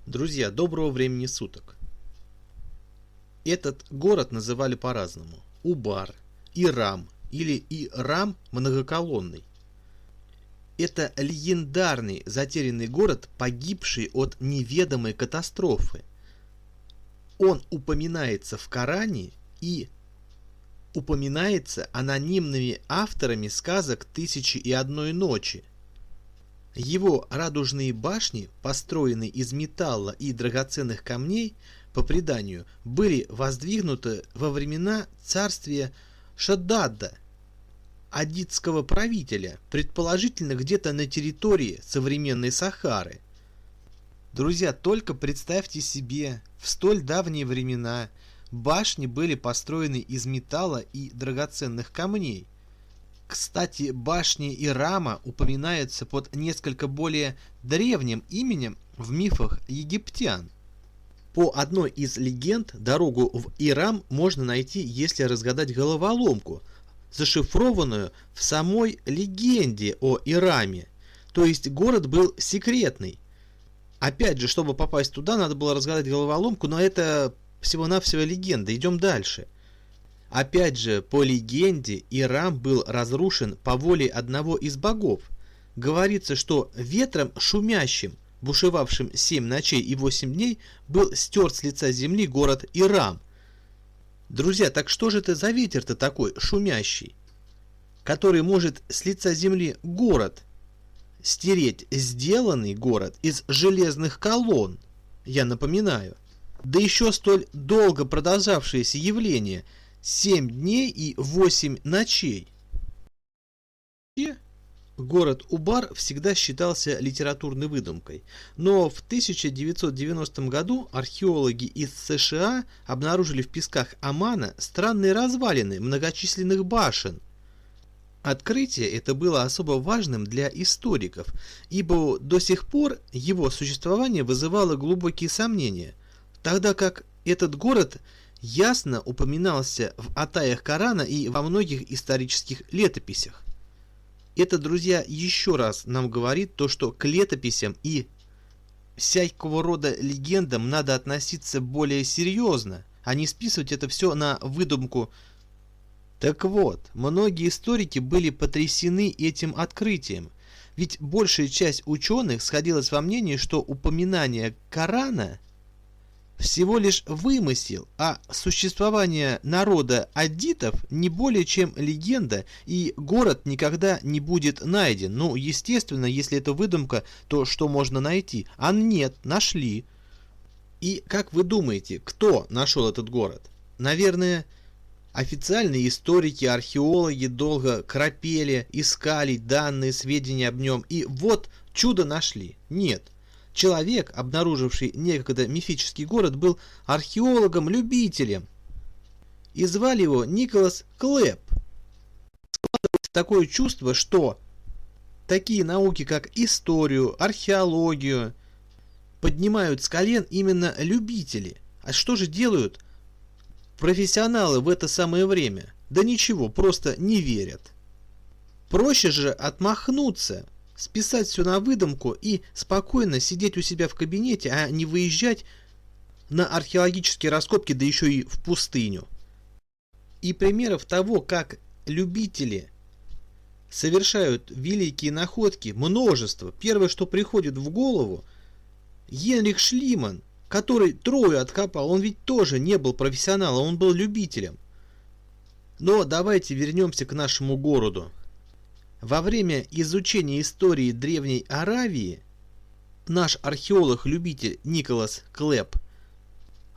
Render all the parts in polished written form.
Друзья, доброго времени суток. Этот город называли по-разному. Убар, Ирам или Ирам многоколонный. Это легендарный затерянный город, погибший от неведомой катастрофы. Он упоминается в Коране и упоминается анонимными авторами сказок «Тысячи и одной ночи». Его радужные башни, построенные из металла и драгоценных камней, по преданию, были воздвигнуты во времена царствия Шаддада, аддитского правителя, предположительно где-то на территории современной Сахары. Друзья, только представьте себе, в столь давние времена башни были построены из металла и драгоценных камней. Кстати, башни Ирама упоминаются под несколько более древним именем в мифах египтян. По одной из легенд, дорогу в Ирам можно найти, если разгадать головоломку, зашифрованную в самой легенде о Ираме. То есть город был секретный. Опять же, чтобы попасть туда, надо было разгадать головоломку, но это всего-навсего легенда. Идем дальше. Опять же, по легенде, Ирам был разрушен по воле одного из богов. Говорится, что ветром шумящим, бушевавшим 7 ночей и 8 дней, был стерт с лица земли город Ирам. Друзья, так что же это за ветер-то такой шумящий, который может с лица земли город стереть, сделанный город из железных колонн, я напоминаю. Да еще столь долго продолжавшееся явление – 7 дней и 8 ночей. Город Убар всегда считался литературной выдумкой, но в 1990 году археологи из США обнаружили в песках Омана странные развалины многочисленных башен. Открытие это было особо важным для историков, ибо до сих пор его существование вызывало глубокие сомнения, тогда как этот город ясно упоминался в атаях Корана и во многих исторических летописях. Это, друзья, еще раз нам говорит то, что к летописям и всякого рода легендам надо относиться более серьезно, а не списывать это все на выдумку. Так вот, многие историки были потрясены этим открытием, ведь большая часть ученых сходилась во мнении, что упоминание Корана всего лишь вымысел, а существование народа аддитов не более чем легенда, и город никогда не будет найден. Ну, естественно, если это выдумка, то что можно найти? А нет, нашли. И как вы думаете, кто нашел этот город? Наверное, официальные историки, археологи долго корпели, искали данные, сведения об нем, и вот чудо нашли. Нет. Человек, обнаруживший некогда мифический город, был археологом-любителем, и звали его Николас Клэп. Складывается такое чувство, что такие науки, как историю, археологию, поднимают с колен именно любители. А что же делают профессионалы в это самое время? Да ничего, просто не верят. Проще же отмахнуться, списать все на выдумку и спокойно сидеть у себя в кабинете, а не выезжать на археологические раскопки, да еще и в пустыню. И примеров того, как любители совершают великие находки, множество. Первое, что приходит в голову, Генрих Шлиман, который Трою откопал, он ведь тоже не был профессионалом, он был любителем. Но давайте вернемся к нашему городу. Во время изучения истории Древней Аравии наш археолог-любитель Николас Клэп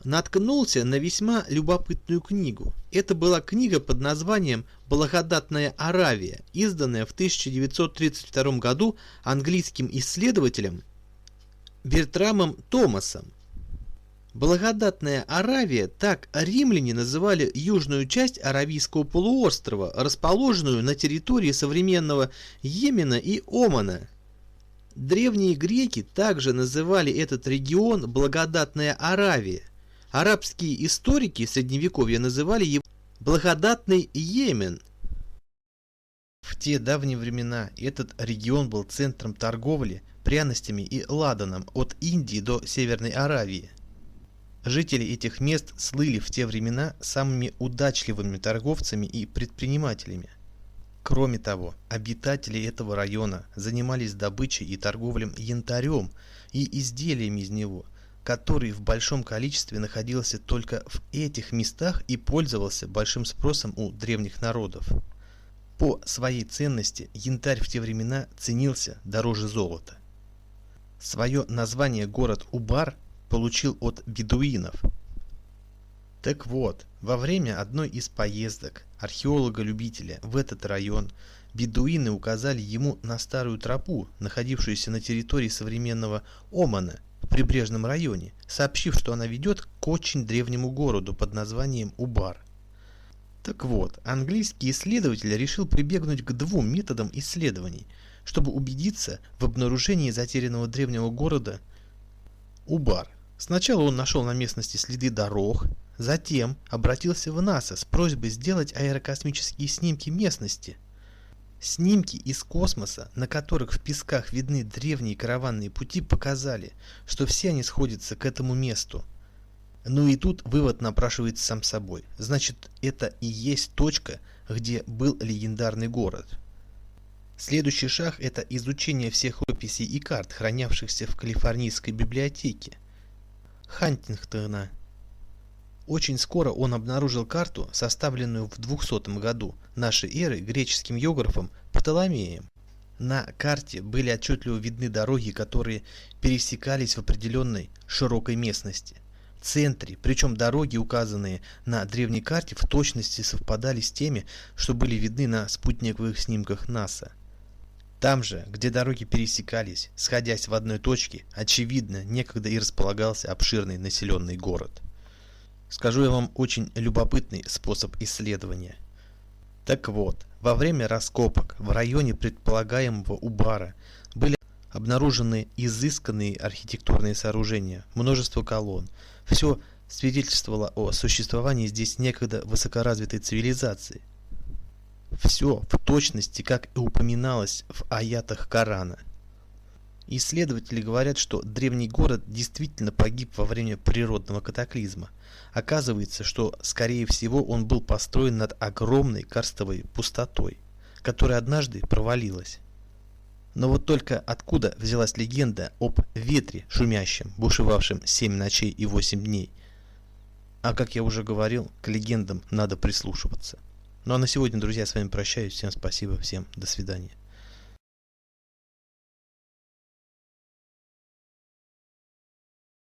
наткнулся на весьма любопытную книгу. Это была книга под названием «Благодатная Аравия», изданная в 1932 году английским исследователем Бертрамом Томасом. Благодатная Аравия, так римляне называли южную часть Аравийского полуострова, расположенную на территории современного Йемена и Омана. Древние греки также называли этот регион Благодатная Аравия. Арабские историки Средневековья называли его Благодатный Йемен. В те давние времена этот регион был центром торговли, пряностями и ладаном от Индии до Северной Аравии. Жители этих мест слыли в те времена самыми удачливыми торговцами и предпринимателями. Кроме того, обитатели этого района занимались добычей и торговлей янтарем и изделиями из него, который в большом количестве находился только в этих местах и пользовался большим спросом у древних народов. По своей ценности янтарь в те времена ценился дороже золота. Свое название город Убар получил от бедуинов. Так вот, во время одной из поездок археолога-любителя в этот район бедуины указали ему на старую тропу, находившуюся на территории современного Омана в прибрежном районе, сообщив, что она ведет к очень древнему городу под названием Убар. Так вот, английский исследователь решил прибегнуть к двум методам исследований, чтобы убедиться в обнаружении затерянного древнего города Убар. Сначала он нашел на местности следы дорог, затем обратился в НАСА с просьбой сделать аэрокосмические снимки местности. Снимки из космоса, на которых в песках видны древние караванные пути, показали, что все они сходятся к этому месту. Ну и тут вывод напрашивается сам собой. Значит, это и есть точка, где был легендарный город. Следующий шаг – это изучение всех рукописей и карт, хранявшихся в Калифорнийской библиотеке Хантингтона. Очень скоро он обнаружил карту, составленную в 200 году нашей эры греческим географом Птоломеем. На карте были отчетливо видны дороги, которые пересекались в определенной широкой местности. В центре, причем дороги, указанные на древней карте, в точности совпадали с теми, что были видны на спутниковых снимках НАСА. Там же, где дороги пересекались, сходясь в одной точке, очевидно, некогда и располагался обширный населенный город. Скажу я вам очень любопытный способ исследования. Так вот, во время раскопок в районе предполагаемого Убара были обнаружены изысканные архитектурные сооружения, множество колонн. Все свидетельствовало о существовании здесь некогда высокоразвитой цивилизации. Все в точности, как и упоминалось в аятах Корана. Исследователи говорят, что древний город действительно погиб во время природного катаклизма. Оказывается, что, скорее всего, он был построен над огромной карстовой пустотой, которая однажды провалилась. Но вот только откуда взялась легенда об ветре шумящем, бушевавшем 7 ночей и 8 дней? А как я уже говорил, к легендам надо прислушиваться. Ну а на сегодня, друзья, я с вами прощаюсь. Всем спасибо, всем до свидания.